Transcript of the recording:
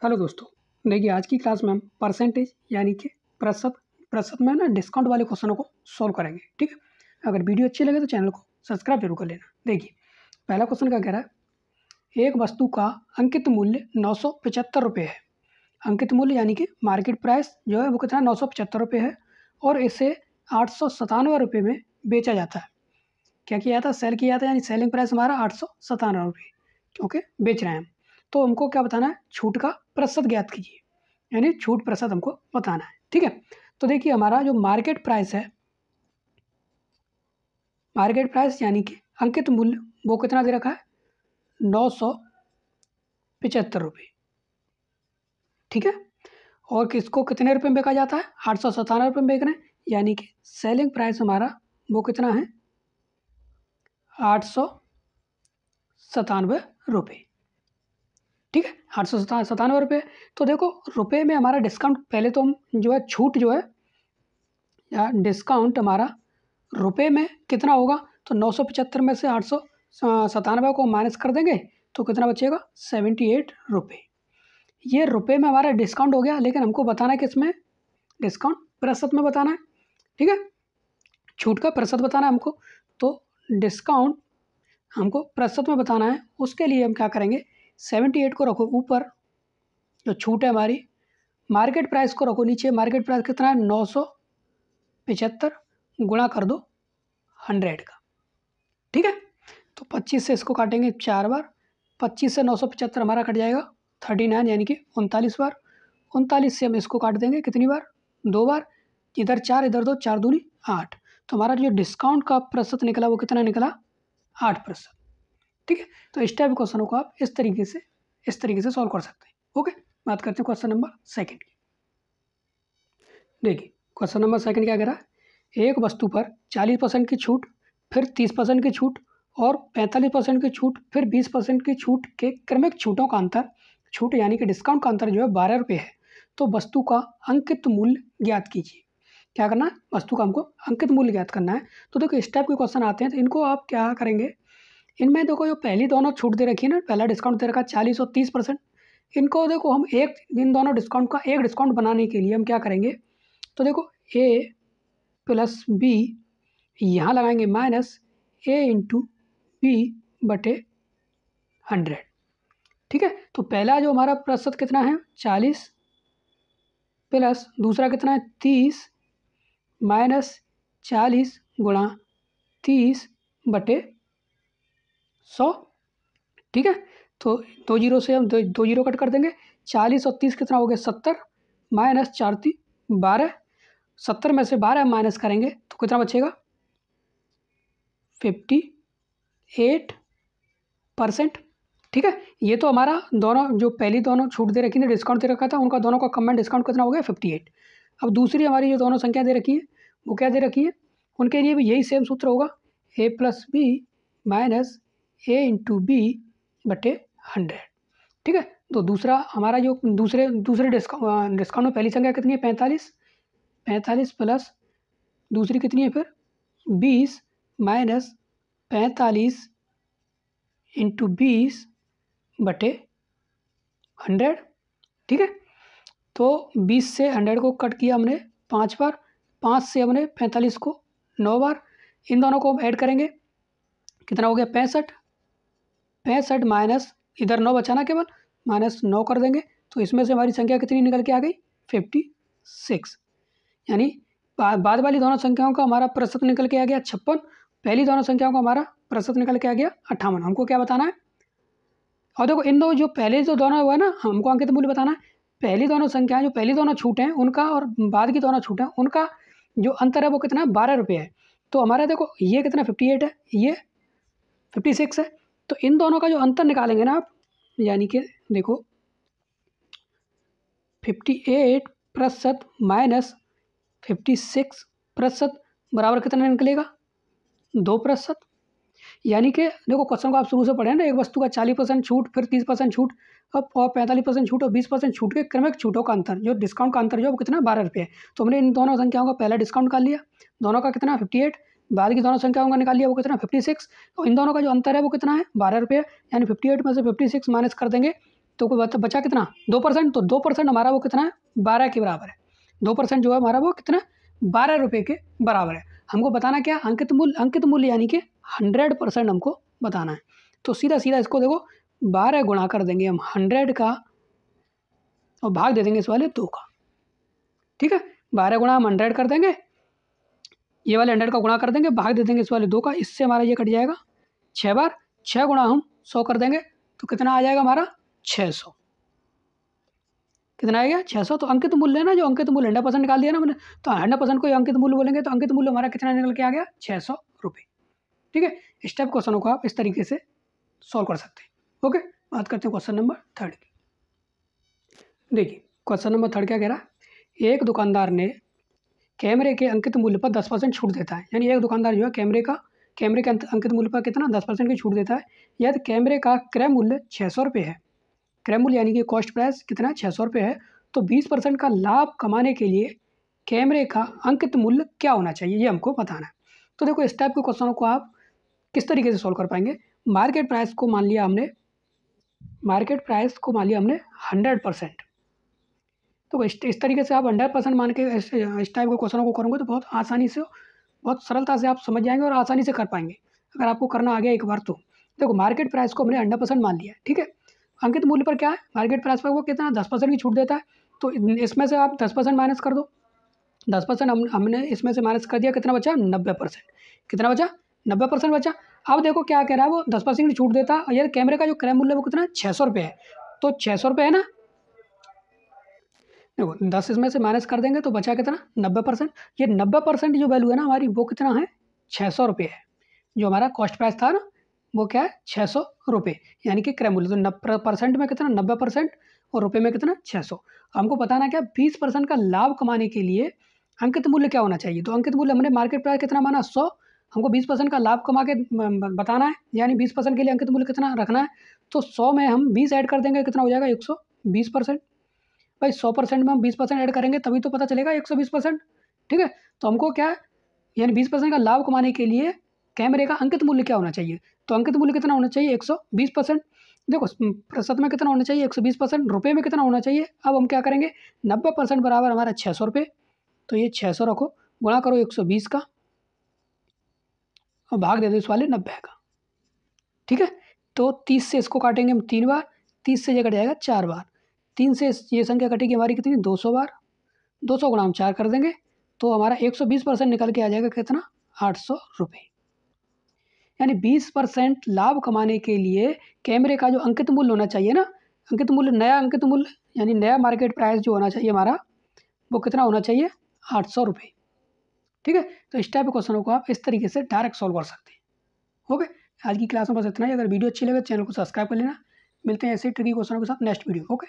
Hello दोस्तों, देखिए आज की क्लास में हम परसेंटेज यानी कि प्रतिशत में ना डिस्काउंट वाले क्वेश्चनों को सॉल्व करेंगे। ठीक है, अगर वीडियो अच्छी लगे तो चैनल को सब्सक्राइब जरूर कर लेना। देखिए पहला क्वेश्चन क्या कह रहा है, एक वस्तु का अंकित मूल्य 975 रुपये है। अंकित मूल्य यानी कि मार्केट प्राइस जो है वो कितना 975 रुपये है और इसे 897 रुपये में बेचा जाता है। क्या किया जाता है, सेल किया जाता है, यानी सेलिंग प्राइस हमारा 897 रुपये क्योंकि बेच रहे हैं हम। तो हमको क्या बताना है, छूट का प्रतिशत ज्ञात कीजिए, यानी छूट प्रतिशत हमको बताना है। ठीक है, तो देखिए हमारा जो मार्केट प्राइस है, मार्केट प्राइस यानी कि अंकित मूल्य वो कितना दे रखा है, 975 रुपये। ठीक है, और किसको कितने रुपये में बेचा जाता है, 897 रुपये में बेच रहे हैं, यानी कि सेलिंग प्राइस हमारा वो कितना है, 897 रुपये। ठीक है, 897 रुपये। तो देखो रुपये में हमारा डिस्काउंट, पहले तो हम जो है छूट जो है या डिस्काउंट हमारा रुपये में कितना होगा, तो 975 में से 897 को माइनस कर देंगे तो कितना बचेगा, 78 रुपये। ये रुपये में हमारा डिस्काउंट हो गया, लेकिन हमको बताना है किसमें, डिस्काउंट प्रतिशत में बताना है। ठीक है, छूट का प्रतिशत बताना है हमको, तो डिस्काउंट हमको प्रतिशत में बताना है। उसके लिए हम क्या करेंगे, 78 को रखो ऊपर, जो छूट है हमारी, मार्केट प्राइस को रखो नीचे। मार्केट प्राइस कितना है, 975 गुणा कर दो 100 का। ठीक है, तो 25 से इसको काटेंगे 4 बार, 25 से 975 हमारा कट जाएगा 39, यानी कि 39 बार। 39 से हम इसको काट देंगे कितनी बार, 2 बार, इधर 4 इधर 2, 4 दूनी 8। तो हमारा जो डिस्काउंट का प्रतिशत निकला वो कितना निकला, 8%। ठीक है, तो इस टाइप क्वेश्चनों को आप इस तरीके से सॉल्व कर सकते हैं। ओके, बात करते हैं क्वेश्चन नंबर सेकंड की। देखिए क्वेश्चन नंबर सेकंड क्या कह रहा है, एक वस्तु पर 40% की छूट, फिर 30% की छूट और 45% की छूट, फिर 20% की छूट के क्रमिक छूटों का अंतर, छूट यानी कि डिस्काउंट का अंतर जो है 12 रुपये है। तो वस्तु का अंकित मूल्य ज्ञात कीजिए। क्या करना है, वस्तु का हमको अंकित मूल्य ज्ञात करना है। तो देखो इस टाइप के क्वेश्चन आते हैं, तो इनको आप क्या करेंगे, इनमें देखो जो पहली दोनों छूट दे रखी है ना, पहला डिस्काउंट दे रखा है 40 और 30%, इनको देखो हम इन दोनों डिस्काउंट का एक डिस्काउंट बनाने के लिए हम क्या करेंगे, तो देखो ए प्लस बी यहाँ लगाएंगे माइनस ए इंटू बी बटे 100। ठीक है, तो पहला जो हमारा प्रतिशत कितना है 40 प्लस दूसरा कितना है 30 माइनस 40 गुणा 30 बटे 100। ठीक है, तो 2 जीरो से हम 2 जीरो कट कर देंगे, 40 और 30 कितना हो गया 70 माइनस 4 3 12, 70 में से 12 माइनस करेंगे तो कितना बचेगा 58%। ठीक है, ये तो हमारा दोनों जो पहली दोनों छूट दे रखी थी, डिस्काउंट दे रखा था, उनका दोनों का कम्बाइंड डिस्काउंट कितना हो गया 58। अब दूसरी हमारी जो दोनों संख्या दे रखी है वो क्या दे रखी है, उनके लिए भी यही सेम सूत्र होगा, ए प्लस बी माइनस ए इंटू बी बटे 100। ठीक है, तो दूसरा हमारा जो दूसरे डिस्काउंट में पहली संख्या कितनी है 45 प्लस दूसरी कितनी है फिर 20 माइनस 45 इंटू 20 बटे 100। ठीक है, तो 20 से 100 को कट किया हमने 5 बार, 5 से हमने 45 को 9 बार, इन दोनों को हम ऐड करेंगे कितना हो गया 65 माइनस इधर 9 बचाना केवल, माइनस 9 कर देंगे, तो इसमें से हमारी संख्या कितनी निकल के आ गई 56। यानी बाद वाली दोनों संख्याओं का हमारा प्रतिशत निकल के आ गया 56, पहली दोनों संख्याओं का हमारा प्रतिशत निकल के आ गया 58। हमको क्या बताना है, और देखो इन दो जो पहले जो दोनों हुआ ना, हमको अंकित मूल्य बताना है। पहली दोनों संख्याएं जो पहली दोनों छूट हैं उनका और बाद की दोनों छूट हैं उनका जो अंतर है वो कितना है 12 रुपये है। तो हमारा देखो ये कितना 58 है, ये 56 है, तो इन दोनों का जो अंतर निकालेंगे ना आप, यानी कि देखो 58% माइनस 56% बराबर कितना निकलेगा 2%। यानी कि देखो क्वेश्चन को आप शुरू से पढ़े ना, एक वस्तु का 40% छूट, फिर 30% छूट और 45% छूट और 20% छूट के क्रमिक छूटों का अंतर, जो डिस्काउंट का अंतर जो वो कितना 12 रुपये है। तो हमने इन दोनों संख्याओं का पहला डिस्काउंट निकाल लिया, दोनों का कितना 58, बाद की दोनों संख्याओं का निकाल लिया वो कितना 56, तो इन दोनों का जो अंतर है वो कितना है 12 रुपये, यानी 58 में से 56 माइनस कर देंगे तो बचा कितना 2%, तो 2% हमारा वो कितना है 12 के बराबर है। 2% जो है हमारा वो कितना 12 रुपये के बराबर है। हमको बताना क्या अंकित मूल्य यानी कि 100% हमको बताना है। तो सीधा सीधा इसको देखो 12 गुणा कर देंगे हम 100 का और भाग दे देंगे इस वाले 2 का। ठीक है, 12 गुणा हम 100 कर देंगे, ये वाले 100 का गुणा कर देंगे, भाग दे देंगे इस वाले 2 का। इससे हमारा ये कट जाएगा 6 बार, 6 गुणा हम 100 कर देंगे तो कितना आ जाएगा हमारा 600। कितना आएगा 600। तो अंकित मूल्य है ना, जो अंकित मूल्य 100% निकाल दिया ना मैंने, तो 100% को अंकित मूल्य बोलेंगे तो अंकित मूल्य हमारा कितना निकल के आ गया 600 रुपये। ठीक है, इस टाइप क्वेश्चनों को आप इस तरीके से सॉल्व कर सकते हैं। ओके, बात करते हैं क्वेश्चन नंबर 3 की। देखिए क्वेश्चन नंबर 3 क्या कह रहा है, एक दुकानदार ने कैमरे के अंकित मूल्य पर 10% छूट देता है। यानी एक दुकानदार जो है कैमरे के अंकित मूल्य पर कितना 10% की छूट देता है। यदि कैमरे का क्रय मूल्य 600 रुपये है, क्रय मूल्य यानी कि कॉस्ट प्राइस कितना 600 रुपये है, तो 20% का लाभ कमाने के लिए कैमरे का अंकित मूल्य क्या होना चाहिए, ये हमको बताना है। तो देखो इस टाइप के क्वेश्चनों को आप किस तरीके से सॉल्व कर पाएंगे। मार्केट प्राइस को मान लिया हमने 100%। तो इस तरीके से आप 100% मान के इस टाइप के क्वेश्चनों को करोगे तो बहुत आसानी से, बहुत सरलता से आप समझ जाएंगे और आसानी से कर पाएंगे अगर आपको करना आ गया एक बार तो। देखो मार्केट प्राइस को हमने 100% मान लिया, ठीक है। अंकित मूल्य पर क्या है, मार्केट प्राइस पर वो कितना 10% की छूट देता है, तो इसमें से आप 10% माइनस कर दो। 10% हमने इसमें से माइनस कर दिया, कितना बचा 90%। कितना बचा 90% बचा। अब देखो क्या कह रहा है, वो 10% की छूट देता है। यार कैमरे का जो क्रय मूल्य है वो कितना है 600 रुपये है, तो 600 रुपये है ना। देखो 10 इसमें से माइनस कर देंगे तो बचा कितना 90%। ये 90% जो वैल्यू है ना हमारी वो कितना है 600 रुपये है। जो हमारा कॉस्ट प्राइस था ना वो क्या है 600 रुपये, यानी कि क्रय मूल्य। तो 90% में कितना 90% और रुपये में कितना 600। हमको बताना क्या 20% का लाभ कमाने के लिए अंकित मूल्य क्या होना चाहिए। तो अंकित मूल्य हमने मार्केट प्राइस कितना माना 100, हमको 20% का लाभ कमा के बताना है, यानी 20% के लिए अंकित मूल्य कितना रखना है। तो 100 में हम 20 ऐड कर देंगे, कितना हो जाएगा 120%। भाई 100% में हम 20% ऐड करेंगे तभी तो पता चलेगा 120%। ठीक है, तो हमको क्या है यानी 20% का लाभ कमाने के लिए कैमरे का अंकित मूल्य क्या होना चाहिए। तो अंकित मूल्य कितना होना चाहिए 120%। देखो प्रतिशत में कितना होना चाहिए 120%, रुपये में कितना होना चाहिए। अब हम क्या करेंगे 90% बराबर हमारा 600 रुपये, तो ये 600 रखो, गुणा करो 120 का और भाग दे दो इस वाले 90 का। ठीक है, तो 30 से इसको काटेंगे हम 3 बार, 30 से ये कट जाएगा 4 बार, 3 से ये संख्या कटेगी हमारी कितनी 200 बार। 200 गुणा हम 4 कर देंगे तो हमारा 120% निकल के आ जाएगा कितना 800 रुपये। यानी 20% लाभ कमाने के लिए कैमरे का जो अंकित मूल्य होना चाहिए ना, अंकित मूल्य नया अंकित मूल्य यानी नया मार्केट प्राइस जो होना चाहिए हमारा वो कितना होना चाहिए 800 रुपये। ठीक है, तो इस टाइप के क्वेश्चनों को आप इस तरीके से डायरेक्ट सॉल्व कर सकते हैं। ओके, आज की क्लास में बस इतना ही। अगर वीडियो अच्छी लगे तो चैनल को सब्सक्राइब कर लेना। मिलते हैं ऐसे ट्रिकी क्वेश्चनों के साथ नेक्स्ट वीडियो। ओके।